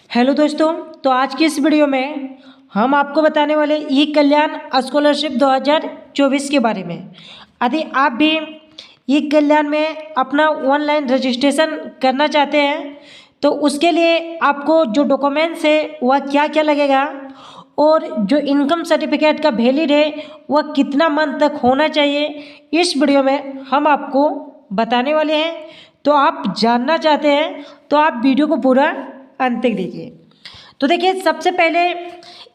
Hello दोस्तों, तो आज की इस वीडियो में हम आपको बताने वाले ई कल्याण स्कॉलरशिप 2024 के बारे में। यदि आप भी ई कल्याण में अपना ऑनलाइन रजिस्ट्रेशन करना चाहते हैं तो उसके लिए आपको जो डॉक्यूमेंट्स है वह क्या क्या लगेगा और जो इनकम सर्टिफिकेट का वैलिड है वह कितना मंथ तक होना चाहिए, इस वीडियो में हम आपको बताने वाले हैं। तो आप जानना चाहते हैं तो आप वीडियो को पूरा अंत तक देखिए। तो देखिए, सबसे पहले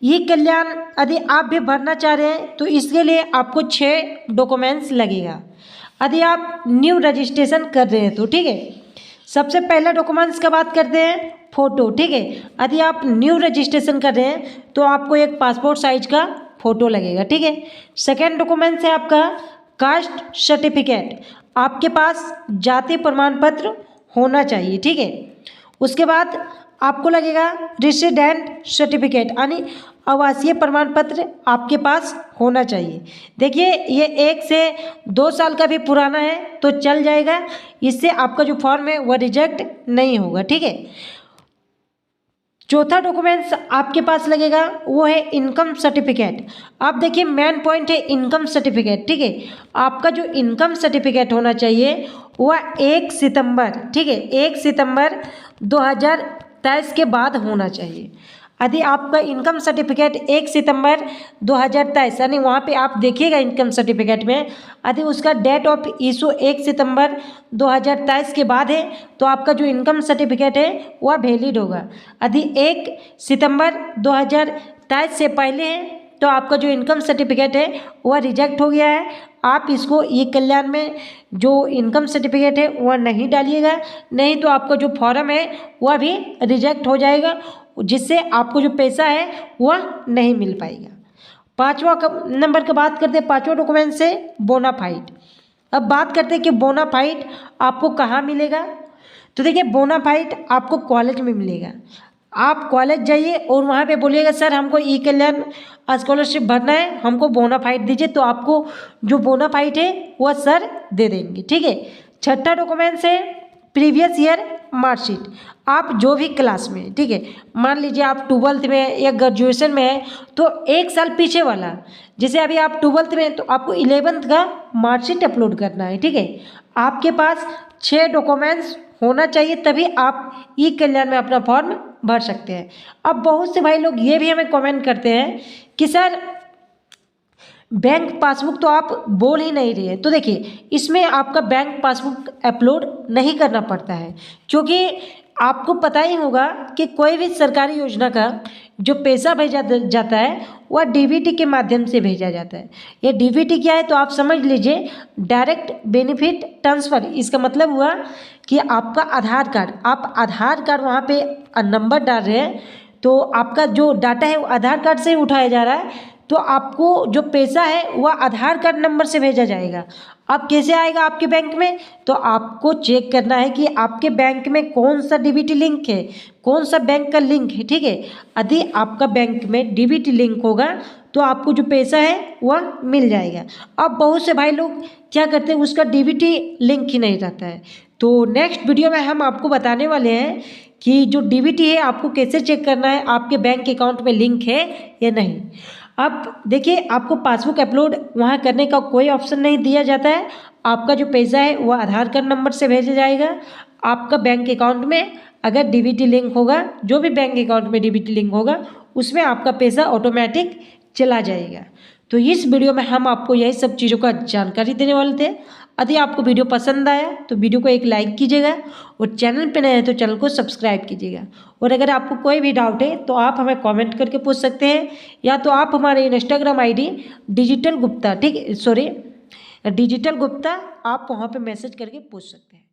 ये कल्याण यदि आप भी भरना चाह रहे हैं तो इसके लिए आपको 6 डॉक्यूमेंट्स लगेगा। यदि आप न्यू रजिस्ट्रेशन कर रहे हैं तो ठीक है, सबसे पहला डॉक्यूमेंट्स का बात करते हैं, फ़ोटो। ठीक है, यदि आप न्यू रजिस्ट्रेशन कर रहे हैं तो आपको एक पासपोर्ट साइज का फ़ोटो लगेगा। ठीक है, सेकेंड डॉक्यूमेंट्स है आपका कास्ट सर्टिफिकेट, आपके पास जाति प्रमाण पत्र होना चाहिए। ठीक है, उसके बाद आपको लगेगा रेसिडेंट सर्टिफिकेट, यानी आवासीय प्रमाण पत्र आपके पास होना चाहिए। देखिए, ये 1 से 2 साल का भी पुराना है तो चल जाएगा, इससे आपका जो फॉर्म है वह रिजेक्ट नहीं होगा। ठीक है, चौथा डॉक्यूमेंट्स आपके पास लगेगा वो है इनकम सर्टिफिकेट। आप देखिए, मेन पॉइंट है इनकम सर्टिफिकेट। ठीक है, आपका जो इनकम सर्टिफिकेट होना चाहिए वह 1 सितंबर, ठीक है, 1 सितंबर 2023 के बाद होना चाहिए। यदि आपका इनकम सर्टिफिकेट 1 सितंबर 2023, यानी वहाँ पे आप देखिएगा इनकम सर्टिफिकेट में यदि उसका डेट ऑफ इशू 1 सितंबर 2023 के बाद है तो आपका जो इनकम सर्टिफिकेट है वह वैलिड होगा। यदि 1 सितंबर 2023 से पहले है तो आपका जो इनकम सर्टिफिकेट है वह रिजेक्ट हो गया है। आप इसको ई कल्याण में जो इनकम सर्टिफिकेट है वह नहीं डालिएगा, नहीं तो आपका जो फॉर्म है वह भी रिजेक्ट हो जाएगा, जिससे आपको जो पैसा है वह नहीं मिल पाएगा। पाँचवा नंबर की बात करते हैं, पाँचवा डॉक्यूमेंट से बोनाफाइड। अब बात करते हैं कि बोनाफाइड आपको कहाँ मिलेगा। तो देखिए, बोनाफाइड आपको कॉलेज में मिलेगा। आप कॉलेज जाइए और वहाँ पे बोलिएगा सर हमको ई कल्याण स्कॉलरशिप भरना है, हमको बोनाफाइड दीजिए, तो आपको जो बोनाफाइड है वह सर दे देंगे। ठीक है, छठा डॉक्यूमेंट्स है प्रीवियस ईयर मार्कशीट। आप जो भी क्लास में, ठीक है, मान लीजिए आप 12th में या ग्रेजुएशन में है तो 1 साल पीछे वाला, जैसे अभी आप 12th में तो आपको 11th का मार्कशीट अपलोड करना है। ठीक है, आपके पास 6 डॉक्यूमेंट्स होना चाहिए, तभी आप ई कल्याण में अपना फॉर्म भर सकते हैं। अब बहुत से भाई लोग ये भी हमें कमेंट करते हैं कि सर बैंक पासबुक तो आप बोल ही नहीं रहे हैं। तो देखिए, इसमें आपका बैंक पासबुक अपलोड नहीं करना पड़ता है, क्योंकि आपको पता ही होगा कि कोई भी सरकारी योजना का जो पैसा भेजा जाता है वह डीबीटी के माध्यम से भेजा जाता है। ये डीबीटी क्या है तो आप समझ लीजिए, डायरेक्ट बेनिफिट ट्रांसफ़र। इसका मतलब हुआ कि आपका आधार कार्ड, आप आधार कार्ड वहाँ पे नंबर डाल रहे हैं तो आपका जो डाटा है वो आधार कार्ड से ही उठाया जा रहा है, तो आपको जो पैसा है वह आधार कार्ड नंबर से भेजा जाएगा। अब कैसे आएगा आपके बैंक में, तो आपको चेक करना है कि आपके बैंक में कौन सा डीबीटी लिंक है, कौन सा बैंक का लिंक है। ठीक है, यदि आपका बैंक में डीबीटी लिंक होगा तो आपको जो पैसा है वह मिल जाएगा। अब बहुत से भाई लोग क्या करते हैं, उसका डीबीटी लिंक ही नहीं रहता है। तो नेक्स्ट वीडियो में हम आपको बताने वाले हैं कि जो डीबीटी है आपको कैसे चेक करना है, आपके बैंक अकाउंट में लिंक है या नहीं। अब देखिए, आपको पासबुक अपलोड वहाँ करने का कोई ऑप्शन नहीं दिया जाता है। आपका जो पैसा है वह आधार कार्ड नंबर से भेजा जाएगा। आपका बैंक अकाउंट में अगर डीबीटी लिंक होगा, जो भी बैंक अकाउंट में डीबीटी लिंक होगा उसमें आपका पैसा ऑटोमेटिक चला जाएगा। तो इस वीडियो में हम आपको यही सब चीज़ों का जानकारी देने वाले थे। यदि आपको वीडियो पसंद आया तो वीडियो को एक लाइक कीजिएगा और चैनल पे नए हैं तो चैनल को सब्सक्राइब कीजिएगा। और अगर आपको कोई भी डाउट है तो आप हमें कमेंट करके पूछ सकते हैं, या तो आप हमारे इंस्टाग्राम आईडी डिजिटल गुप्ता, ठीक है, डिजिटल गुप्ता, आप वहाँ पे मैसेज करके पूछ सकते हैं।